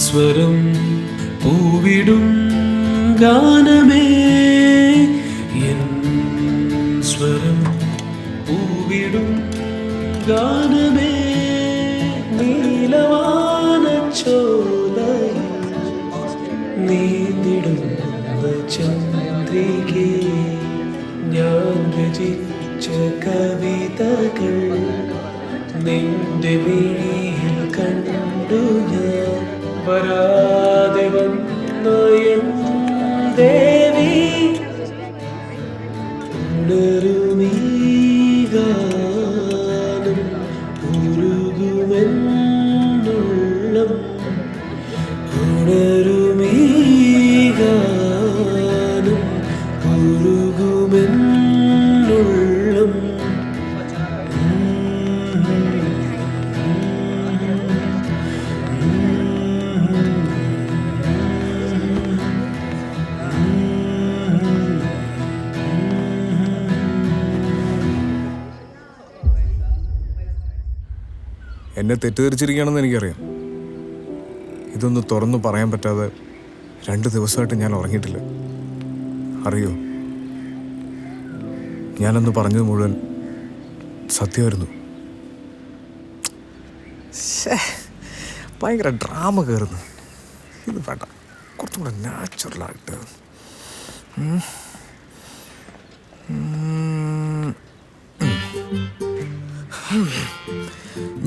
സ്വരം പൂവിടും ഗാനമേ എൻ സ്വരം പൂവിടും ഗാനമേ നീലവാനച്ചോലയിൽ നീന്തിടുന്ന ചന്ദ്രികേ ഞാൻ രചിച്ച കവിതകൾ നിന്റെ മിഴിയിൽ കണ്ടു ഞാൻ വരാതെ വന്ന എൻ ദേവി ഉണരുമീ ഗാനം ഉരുകുമെന്നുള്ളം ഉണരുമീ ഗാനം ഉരുകുമെന്നുള്ളം എന്നെ തെറ്റിദ്ധരിച്ചിരിക്കുകയാണെന്ന് എനിക്കറിയാം. ഇതൊന്ന് തുറന്നു പറയാൻ പറ്റാതെ 2 ദിവസമായിട്ട് ഞാൻ ഉറങ്ങിയിട്ടില്ല. അറിയോ, ഞാനന്ന് പറഞ്ഞത് മുഴുവൻ സത്യമായിരുന്നു. ഭയങ്കര ഡ്രാമ കയറുന്നു. ഇത് വേണ്ട, കുറച്ചും കൂടെ നാച്ചുറലായിട്ട്.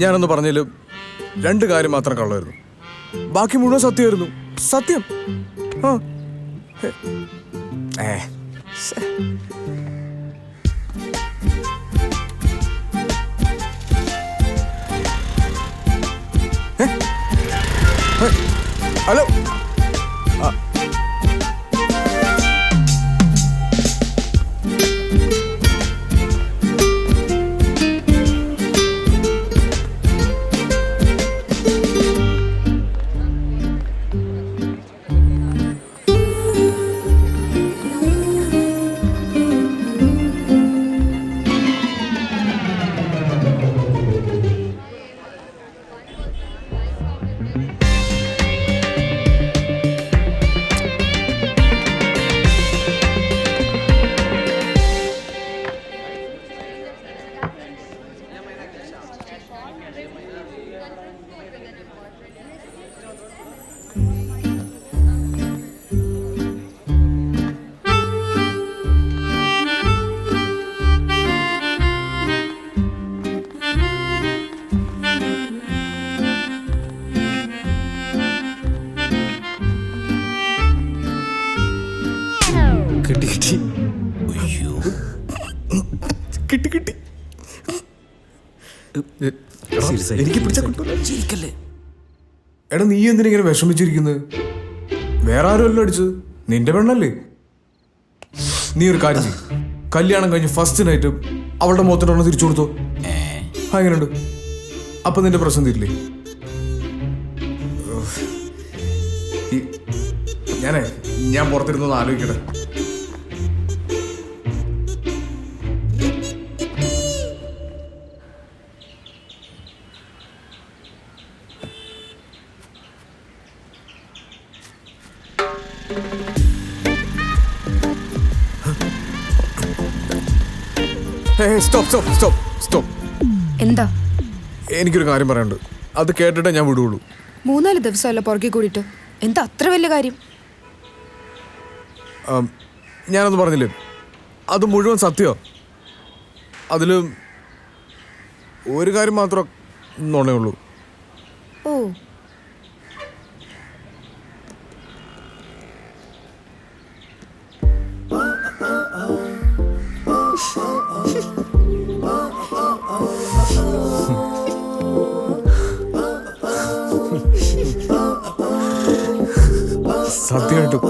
ഞാനൊന്ന് പറഞ്ഞതിൽ 2 കാര്യം മാത്രം കള്ളായിരുന്നു. ബാക്കി മുഴുവൻ സത്യമായിരുന്നു. സത്യം. ആ ഹലോ, കിട്ടി കിട്ടി. അയ്യോ, കിട്ടി കിട്ടി. എനിക്ക് പിടിച്ചാ കിട്ടൂല. എടാ, നീ എന്തിനിങ്ങനെ വിഷമിച്ചിരിക്കുന്നത്? വേറെ ആരുമല്ലോ അടിച്ചത്, നിന്റെ പെണ്ണല്ലേ. നീ ഒരു കാര്യം ചെയ്യും, കല്യാണം കഴിഞ്ഞ് ഫസ്റ്റ് നൈറ്റ് അവളുടെ മുഖത്തിനൊന്ന് തിരിച്ചു കൊടുത്തോ. എങ്ങനെയുണ്ട്? അപ്പൊ നിന്റെ പ്രശ്നം തീരില്ലേ? ഞാൻ പുറത്തിരുന്നൊന്ന് ആലോചിക്കട്ടെ. സ്റ്റോപ്പ്. എന്താ? എനിക്കൊരു കാര്യം പറയാനുണ്ട്. അത് കേട്ടിട്ടേ ഞാൻ വിടുള്ളൂ. 3-4 ദിവസമല്ല പുറകെ കൂടിയിട്ട്. എന്താ അത്ര വലിയ കാര്യം? ഞാനത് പറഞ്ഞില്ലേ, അത് മുഴുവൻ സത്യമോ. അതിൽ ഒരു കാര്യം മാത്രം നുണയുള്ളൂ. ഓ, സത്യമായിട്ടും